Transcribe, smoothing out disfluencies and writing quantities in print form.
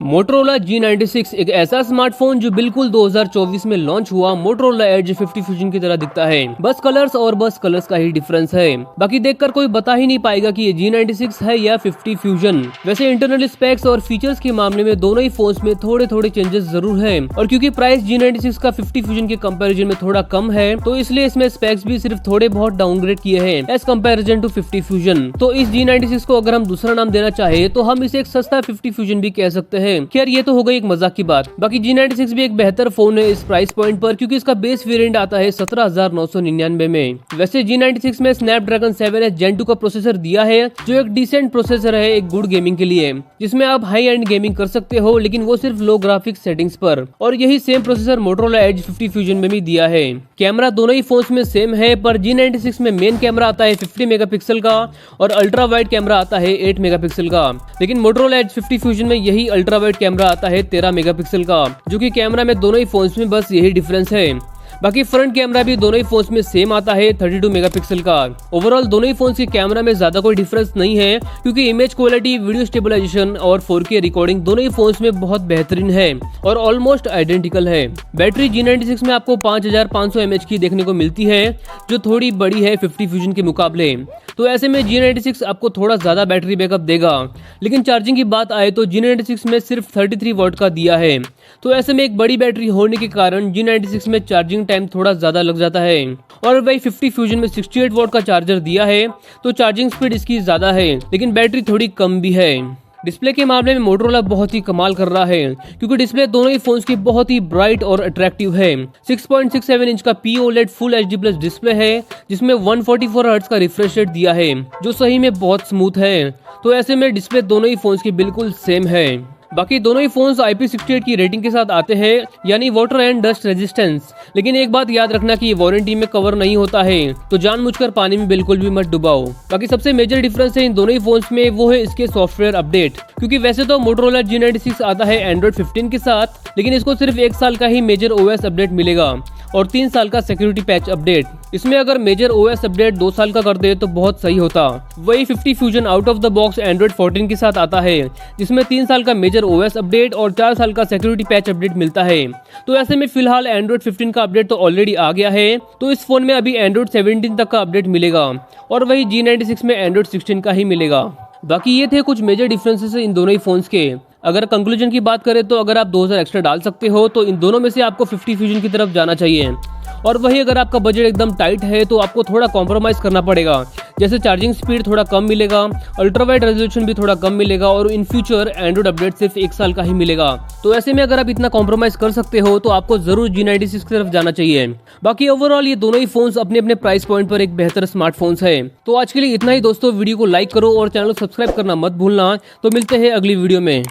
Motorola G96 एक ऐसा smartphone जो बिल्कुल 2024 में लॉन्च हुआ मोटोरोला एज 50 फ्यूजन की तरह दिखता है। बस कलर्स का ही डिफरेंस है। बाकी देखकर कोई बता ही नहीं पाएगा कि ये G96 है या 50 फ्यूजन। वैसे इंटरनल स्पेक्स और फीचर्स के मामले में दोनों ही फोन्स में थोड़े थोड़े चेंजेस जरूर है, और क्योंकि प्राइस G96 का 50 फ्यूजन के कंपैरिजन में थोड़ा कम है, तो इसलिए इसमें स्पेक्स भी सिर्फ थोड़े बहुत डाउनग्रेड किए हैं एज कंपैरिजन टू 50 फ्यूजन। तो इस G96 को अगर हम दूसरा नाम देना चाहे तो हम इसे एक सस्ता 50 फ्यूजन भी कह सकते हैं। खैर ये तो हो गई एक मजाक की बात। बाकी G96 भी एक बेहतर फोन है इस प्राइस पॉइंट पर, क्योंकि इसका बेस वेरिएंट आता है 17,999 में। वैसे G96 में स्नैपड्रैगन 7S Gen 2 का प्रोसेसर दिया है, जो एक डिसेंट प्रोसेसर है एक गुड गेमिंग के लिए, जिसमें आप हाई एंड गेमिंग कर सकते हो, लेकिन वो सिर्फ लो ग्राफिक्स सेटिंग्स पर। और यही same processor Motorola edge 50 fusion में भी दिया है। कैमरा दोनों ही फोन्स में सेम है, पर G96 में मेन कैमरा आता है 50 मेगापिक्सल का और अल्ट्रा वाइड कैमरा आता है 8 मेगापिक्सल का। लेकिन मोटोरोला एज 50 फ्यूजन में यही अल्ट्रा वाइड कैमरा आता है 13 मेगापिक्सल का, जो कि कैमरा में दोनों ही फोन्स में बस यही डिफरेंस है। बाकी फ्रंट कैमरा भी दोनों ही फोन्स में सेम आता है 32 मेगापिक्सल का। ओवरऑल दोनों ही फोन्स के कैमरा में ज्यादा कोई डिफरेंस नहीं है, क्योंकि इमेज क्वालिटी, वीडियो स्टेबलाइजेशन और 4K रिकॉर्डिंग दोनों ही फोन्स में बहुत बेहतरीन है और ऑलमोस्ट आइडेंटिकल है। बैटरी G96 में आपको 5500 mAh की देखने को मिलती है, जो थोड़ी बड़ी है 50 फ्यूजन के मुकाबले। तो ऐसे में G96 आपको थोड़ा ज्यादा बैटरी बैकअप देगा। लेकिन चार्जिंग की बात आए तो G96 में सिर्फ 33 वॉट का दिया है, तो ऐसे में एक बड़ी बैटरी होने के कारण G96 में चार्जिंग टाइम थोड़ा ज्यादा लग जाता है। और वही 50 फ्यूजन में 68 वॉट का चार्जर दिया है, तो चार्जिंग स्पीड इसकी ज्यादा है, लेकिन बैटरी थोड़ी कम भी है। डिस्प्ले के मामले में मोटोरोला बहुत ही कमाल कर रहा है, क्योंकि डिस्प्ले दोनों ही फोन्स की बहुत ही ब्राइट और अट्रैक्टिव है। 6.67 इंच का POLED फुल HD+ डिस्प्ले है, जिसमें 144 हर्ट्ज का रिफ्रेश रेट दिया है, जो सही में बहुत स्मूथ है। तो ऐसे में डिस्प्ले दोनों ही फोन्स की बिल्कुल सेम है। बाकी दोनों ही फोन्स IP68 की रेटिंग के साथ आते हैं, यानी वाटर एंड डस्ट रेजिस्टेंस। लेकिन एक बात याद रखना कि ये वारंटी में कवर नहीं होता है, तो जानबूझकर पानी में बिल्कुल भी मत डुबाओ। बाकी सबसे मेजर डिफरेंस है इन दोनों ही फोन्स में, वो है इसके सॉफ्टवेयर अपडेट। क्योंकि वैसे तो मोटोरोला G96 आता है Android 15 के साथ, लेकिन इसको सिर्फ 1 साल का ही मेजर OS अपडेट मिलेगा और 3 साल का सिक्योरिटी पैच अपडेट। इसमें अगर मेजर OS अपडेट 2 साल का कर दे तो बहुत सही होता। वही 50 fusion out of the box Android 14 के साथ आता है, जिसमें 3 साल का मेजर OS अपडेट और 4 साल का सिक्योरिटी पैच अपडेट मिलता है। तो ऐसे में फिलहाल Android 15 का अपडेट तो ऑलरेडी आ गया है, तो इस फोन में अभी Android 17 तक का अपडेट मिलेगा, और वही G96 में Android 16 का ही मिलेगा। बाकी ये थे कुछ मेजर डिफरेंसेस इन दोनों ही फोन्स के। अगर कंक्लूजन की बात करें तो अगर आप 2000 एक्स्ट्रा डाल सकते हो तो इन दोनों में से आपको 50 फ्यूजन की तरफ जाना चाहिए। और वही अगर आपका बजट एकदम टाइट है तो आपको थोड़ा कॉम्प्रोमाइज करना पड़ेगा, जैसे चार्जिंग स्पीड थोड़ा कम मिलेगा, अल्ट्रा वाइड रेजोल्यूशन भी थोड़ा कम मिलेगा, और इन फ्यूचर एंड्रॉइड अपडेट सिर्फ 1 साल का ही मिलेगा। तो ऐसे में अगर आप इतना कॉम्प्रोमाइज कर सकते हो तो आपको जरूर G96 की तरफ जाना चाहिए। बाकी ओवरऑल ये दोनों ही फोन्स अपने अपने प्राइस पॉइंट पर एक बेहतर स्मार्टफोन्स है। तो आज के लिए इतना ही दोस्तों, वीडियो को लाइक करो और चैनल को सब्सक्राइब करना मत भूलना। तो मिलते हैं अगली वीडियो में।